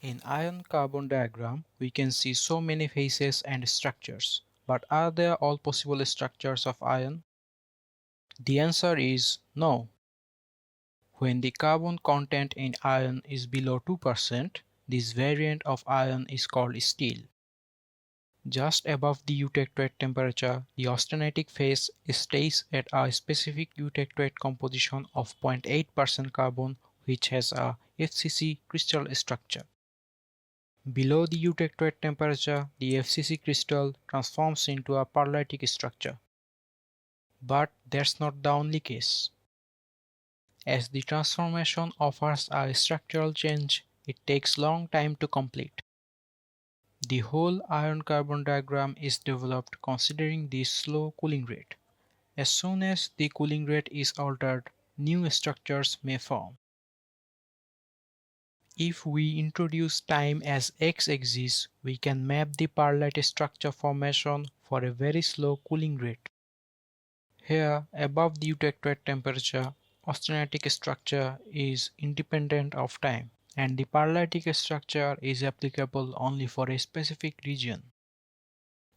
In iron-carbon diagram, we can see so many phases and structures. But are they all possible structures of iron? The answer is no. When the carbon content in iron is below 2%, this variant of iron is called steel. Just above the eutectoate temperature, the austenitic phase stays at a specific eutectoate composition of 0.8% carbon, which has a FCC crystal structure. Below the eutectoate temperature, the FCC crystal transforms into a pearlitic structure. But that's not the only case. As the transformation offers a structural change, it takes long time to complete. The whole iron-carbon diagram is developed considering this slow cooling rate. As soon as the cooling rate is altered, new structures may form. If we introduce time as x-axis, we can map the pearlite structure formation for a very slow cooling rate. Here, above the eutectoate temperature, austenitic structure is independent of time, and the pearlitic structure is applicable only for a specific region.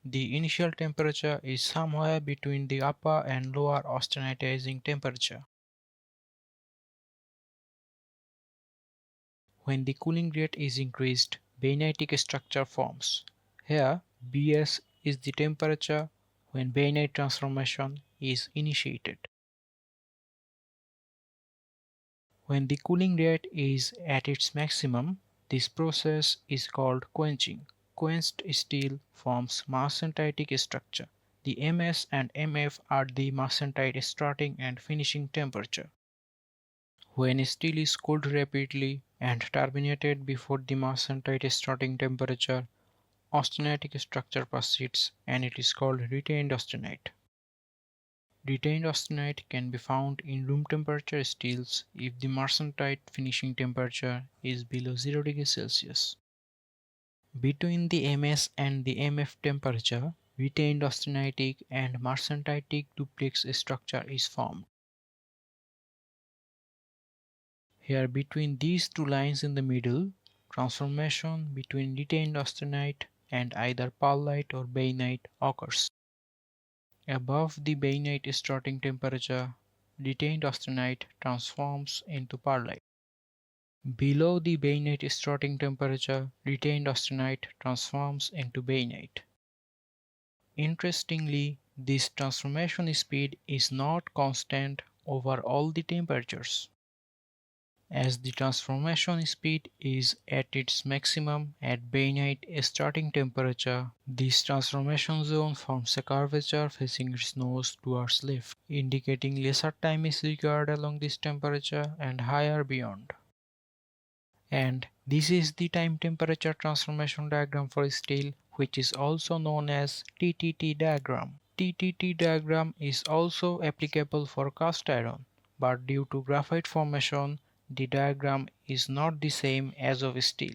The initial temperature is somewhere between the upper and lower austenitizing temperature. When the cooling rate is increased, bainitic structure forms. Here, Bs is the temperature when bainite transformation is initiated. When the cooling rate is at its maximum, this process is called quenching. Quenched steel forms martensitic structure. The Ms and Mf are the martensite starting and finishing temperature. When steel is cooled rapidly and terminated before the martensite starting temperature, austenitic structure persists and it is called retained austenite. Retained austenite can be found in room temperature steels if the martensite finishing temperature is below 0 degrees Celsius. Between the Ms and the Mf temperature, retained austenitic and martensitic duplex structure is formed. Here between these two lines in the middle, transformation between retained austenite and either pearlite or bainite occurs. Above the bainite starting temperature, retained austenite transforms into pearlite. Below the bainite starting temperature, retained austenite transforms into bainite. Interestingly, this transformation speed is not constant over all the temperatures. As the transformation speed is at its maximum at bainite starting temperature, this transformation zone forms a curvature facing its nose towards left, indicating lesser time is required along this temperature and higher beyond. And this is the time temperature transformation diagram for steel, which is also known as TTT diagram. TTT diagram is also applicable for cast iron, but due to graphite formation, the diagram is not the same as of steel.